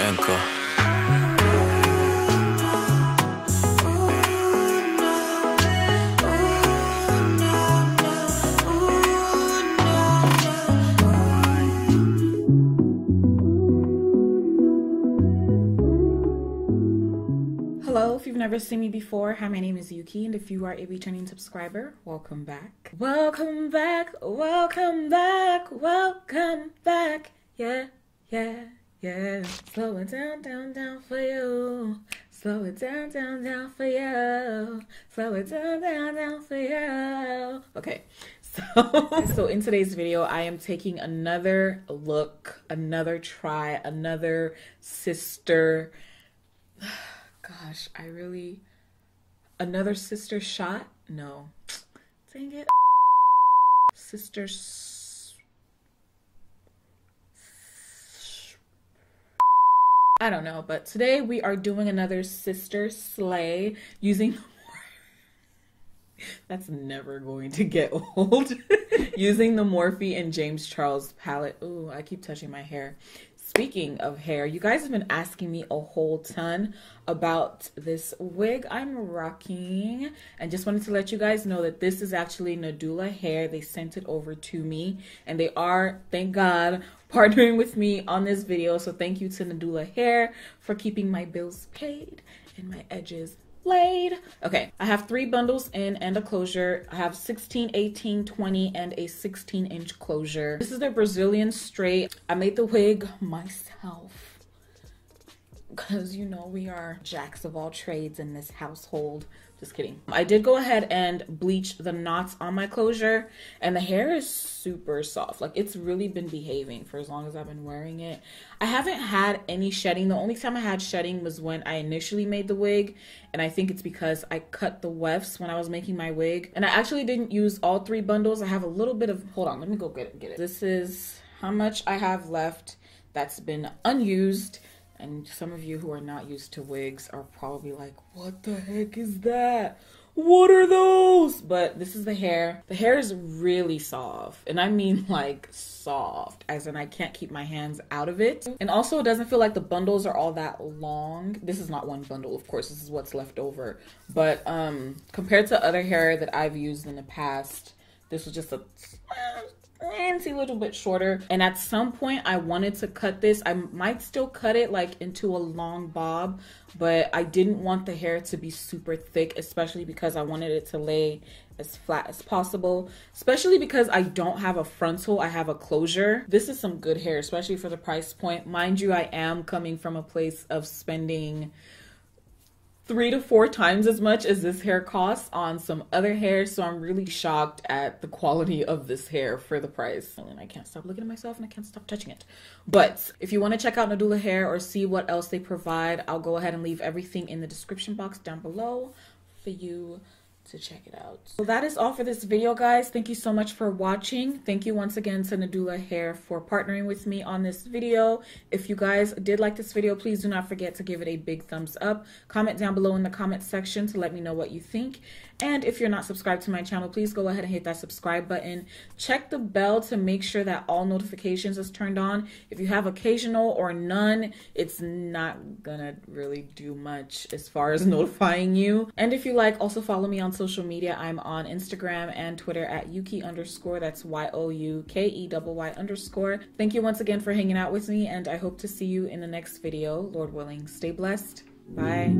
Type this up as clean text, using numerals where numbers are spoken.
anchor. Hello, if you've never seen me before, hi, my name is Youkeyy, and if you are a returning subscriber, welcome back. Welcome back, welcome back, welcome back. Yeah, yeah, yeah. Slow it down, down, down for you. Slow it down, down, down for you. Slow it down, down, down for you. Okay, so in today's video, I am taking another look, another try, another sister. Gosh, another sister shot? No. Dang it. I don't know, but today we are doing another sister slay using that's never going to get old. Using the Morphe and James Charles palette. Ooh, I keep touching my hair. Speaking of hair, you guys have been asking me a whole ton about this wig I'm rocking, and just wanted to let you guys know that this is actually Nadula hair. They sent it over to me, and they are, thank God, partnering with me on this video. So thank you to Nadula hair for keeping my bills paid and my edges laid. Okay, I have 3 bundles in and a closure. I have 16, 18, 20, and a 16-inch closure. This is the Brazilian straight. I made the wig myself because, you know, we are jacks of all trades in this household. Just kidding. I did go ahead and bleach the knots on my closure, and the hair is super soft. Like, it's really been behaving for as long as I've been wearing it. I haven't had any shedding. The only time I had shedding was when I initially made the wig, and I think it's because I cut the wefts when I was making my wig. And I actually didn't use all 3 bundles. I have a little bit of, hold on, let me go get it. This is how much I have left that's been unused. And some of you who are not used to wigs are probably like, what the heck is that? What are those? But this is the hair. The hair is really soft. And I mean like soft, as in I can't keep my hands out of it. And also it doesn't feel like the bundles are all that long. This is not one bundle, of course. This is what's left over. But compared to other hair that I've used in the past, this was just a fancy little bit shorter. And at some point I wanted to cut this. I might still cut it like into a long bob, but I didn't want the hair to be super thick, especially because I wanted it to lay as flat as possible, especially because I don't have a frontal, I have a closure. This is some good hair, especially for the price point. Mind you, I am coming from a place of spending 3 to 4 times as much as this hair costs on some other hair, so I'm really shocked at the quality of this hair for the price. And I can't stop looking at myself and I can't stop touching it. But if you want to check out Nadula hair or see what else they provide, I'll go ahead and leave everything in the description box down below for you to check it out. So that is all for this video, guys. Thank you so much for watching. Thank you once again to Nadula hair for partnering with me on this video. If you guys did like this video, please do not forget to give it a big thumbs up. Comment down below in the comment section to let me know what you think. And if you're not subscribed to my channel, please go ahead and hit that subscribe button. Check the bell to make sure that all notifications is turned on. If you have occasional or none, it's not gonna really do much as far as notifying you. And if you like, also follow me on social media. I'm on Instagram and Twitter at Youkeyy_. That's YOUKEYY_. Thank you once again for hanging out with me, and I hope to see you in the next video. Lord willing, stay blessed. Bye.